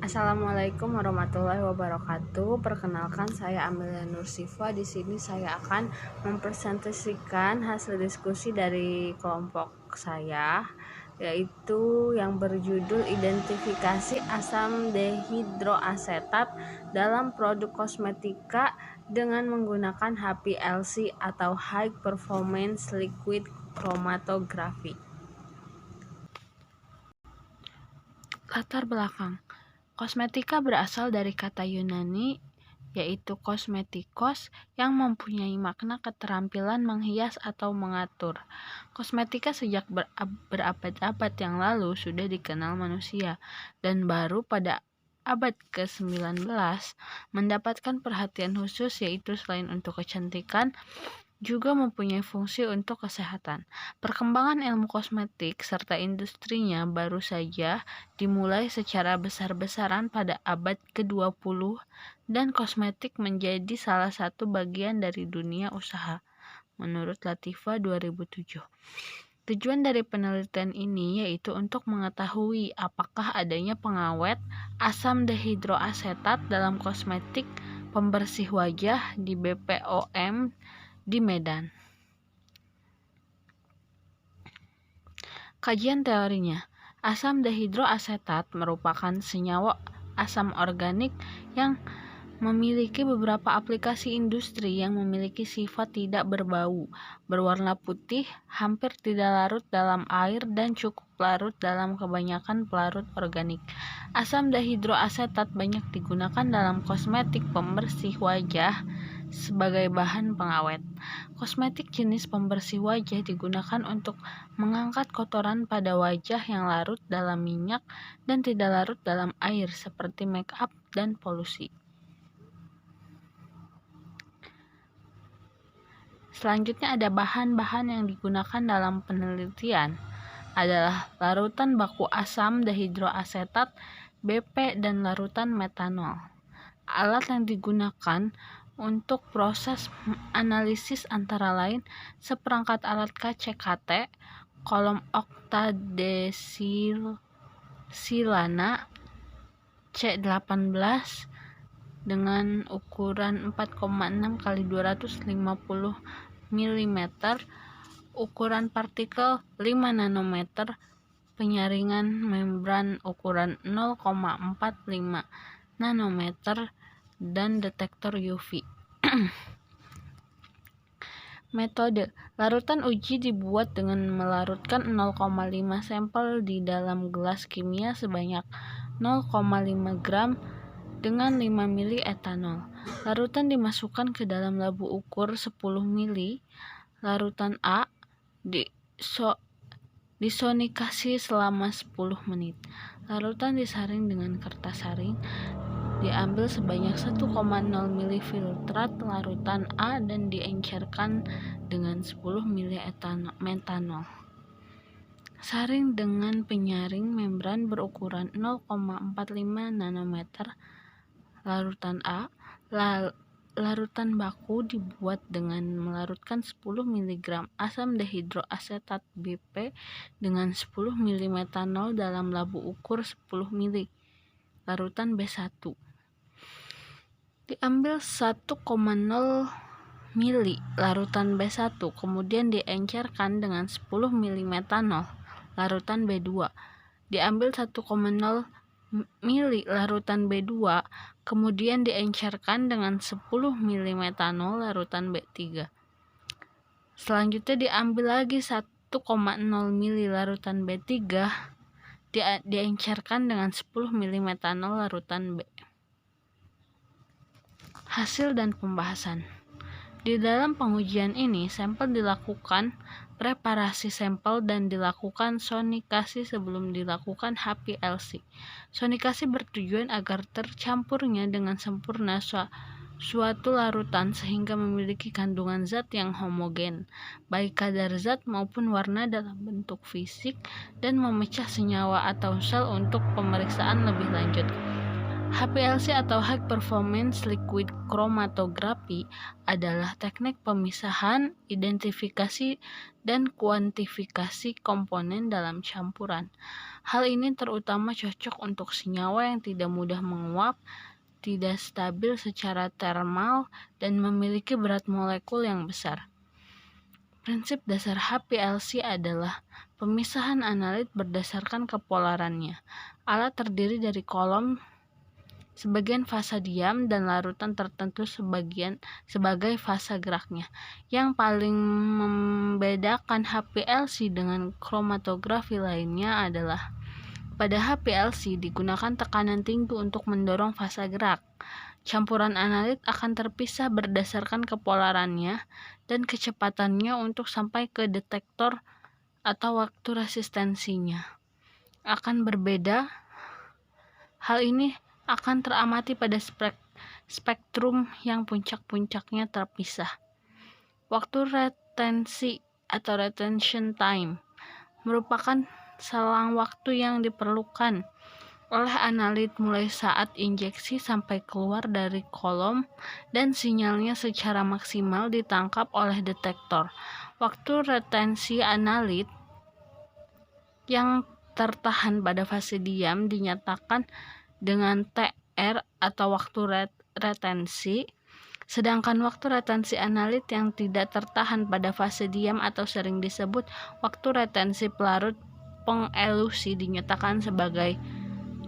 Assalamualaikum warahmatullahi wabarakatuh. Perkenalkan, saya Amelia Nursifa. Di sini saya akan mempresentasikan hasil diskusi dari kelompok saya, yaitu yang berjudul identifikasi asam dehidroasetat dalam produk kosmetika dengan menggunakan HPLC atau High Performance Liquid Chromatography. Latar belakang. Kosmetika berasal dari kata Yunani yaitu kosmetikos yang mempunyai makna keterampilan menghias atau mengatur. Kosmetika sejak berabad-abad yang lalu sudah dikenal manusia dan baru pada abad ke-19 mendapatkan perhatian khusus, yaitu selain untuk kecantikan juga mempunyai fungsi untuk kesehatan. Perkembangan ilmu kosmetik serta industrinya baru saja dimulai secara besar-besaran pada abad ke-20 dan kosmetik menjadi salah satu bagian dari dunia usaha, menurut Latifa 2007. Tujuan dari penelitian ini yaitu untuk mengetahui apakah adanya pengawet asam dehidroasetat dalam kosmetik pembersih wajah di BPOM di Medan. Kajian teorinya. Asam dehidroasetat merupakan senyawa asam organik yang memiliki beberapa aplikasi industri yang memiliki sifat tidak berbau, berwarna putih, hampir tidak larut dalam air, dan cukup larut dalam kebanyakan pelarut organik. Asam dehidroasetat banyak digunakan dalam kosmetik pembersih wajah sebagai bahan pengawet. Kosmetik jenis pembersih wajah digunakan untuk mengangkat kotoran pada wajah yang larut dalam minyak dan tidak larut dalam air seperti make up dan polusi. Selanjutnya ada bahan-bahan yang digunakan dalam penelitian adalah larutan baku asam dehidroasetat BP dan larutan metanol. Alat yang digunakan untuk proses analisis antara lain seperangkat alat KCKT, kolom oktadesilana C18 dengan ukuran 4,6 x 250 mm, ukuran partikel 5 nanometer, penyaringan membran ukuran 0,45 nanometer, dan detektor UV. Metode larutan uji dibuat dengan melarutkan 0,5 sampel di dalam gelas kimia sebanyak 0,5 gram dengan 5 mili etanol. Larutan dimasukkan ke dalam labu ukur 10 mili. Larutan A disonikasi selama 10 menit. Larutan disaring dengan kertas saring. Diambil sebanyak 1,0 mili filtrat larutan A dan diencerkan dengan 10 mili metanol. Saring dengan penyaring membran berukuran 0,45 nanometer larutan A. Larutan baku dibuat dengan melarutkan 10 mg asam dehidroasetat BP dengan 10 mili metanol dalam labu ukur 10 mili. Larutan B1 diambil 1,0 mili larutan B1, kemudian diencerkan dengan 10 mili metanol. Larutan B2 diambil 1,0 mili larutan B2, kemudian diencerkan dengan 10 mili metanol. Larutan B3 selanjutnya diambil lagi 1,0 mili larutan B3, diencerkan dengan 10 mili metanol. Larutan B. Hasil dan pembahasan. Di dalam pengujian ini, sampel dilakukan preparasi sampel dan dilakukan sonikasi sebelum dilakukan HPLC. Sonikasi bertujuan agar tercampurnya dengan sempurna suatu larutan sehingga memiliki kandungan zat yang homogen, baik kadar zat maupun warna dalam bentuk fisik, dan memecah senyawa atau sel untuk pemeriksaan lebih lanjut. HPLC atau High Performance Liquid Chromatography adalah teknik pemisahan, identifikasi, dan kuantifikasi komponen dalam campuran. Hal ini terutama cocok untuk senyawa yang tidak mudah menguap, tidak stabil secara termal, dan memiliki berat molekul yang besar. Prinsip dasar HPLC adalah pemisahan analit berdasarkan kepolarannya. Alat terdiri dari kolom sebagian fasa diam dan larutan tertentu sebagai fasa geraknya. Yang paling membedakan HPLC dengan kromatografi lainnya adalah pada HPLC digunakan tekanan tinggi untuk mendorong fasa gerak. Campuran analit akan terpisah berdasarkan kepolarannya dan kecepatannya untuk sampai ke detektor atau waktu resistensinya akan berbeda. Hal ini akan teramati pada spektrum yang puncak-puncaknya terpisah. Waktu retensi atau retention time merupakan selang waktu yang diperlukan oleh analit mulai saat injeksi sampai keluar dari kolom dan sinyalnya secara maksimal ditangkap oleh detektor. Waktu retensi analit yang tertahan pada fase diam dinyatakan dengan TR atau waktu retensi, sedangkan waktu retensi analit yang tidak tertahan pada fase diam atau sering disebut waktu retensi pelarut pengelusi dinyatakan sebagai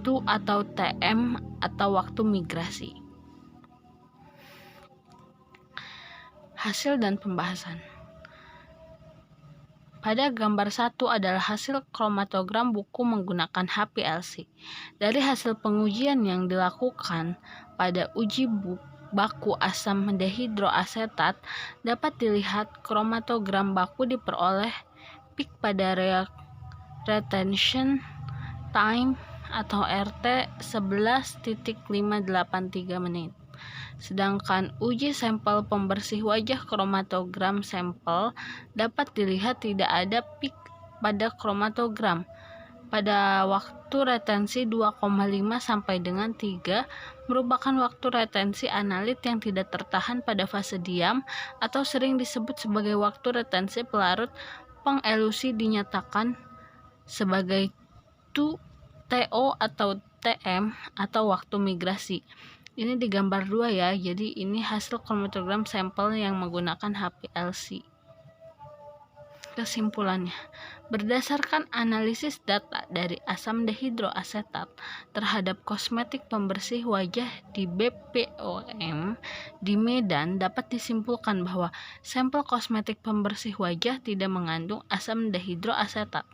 TU atau TM atau waktu migrasi. Hasil dan pembahasan. Pada gambar 1 adalah hasil kromatogram buku menggunakan HPLC. Dari hasil pengujian yang dilakukan pada uji baku asam dehidroasetat, dapat dilihat kromatogram baku diperoleh peak pada retention time atau RT 11.583 menit. Sedangkan uji sampel pembersih wajah kromatogram sampel dapat dilihat tidak ada peak pada kromatogram pada waktu retensi 2,5 sampai dengan 3 merupakan waktu retensi analit yang tidak tertahan pada fase diam atau sering disebut sebagai waktu retensi pelarut pengelusi dinyatakan sebagai TO atau TM atau waktu migrasi. Ini di gambar 2 ya, jadi ini hasil kromatogram sampel yang menggunakan HPLC. Kesimpulannya, berdasarkan analisis data dari asam dehidroasetat terhadap kosmetik pembersih wajah di BPOM di Medan, dapat disimpulkan bahwa sampel kosmetik pembersih wajah tidak mengandung asam dehidroasetat.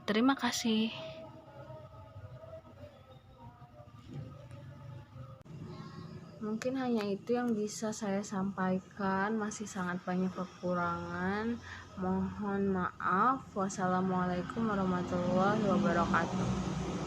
Terima kasih. Mungkin hanya itu yang bisa saya sampaikan, masih sangat banyak kekurangan. Mohon maaf. Wassalamualaikum warahmatullahi wabarakatuh.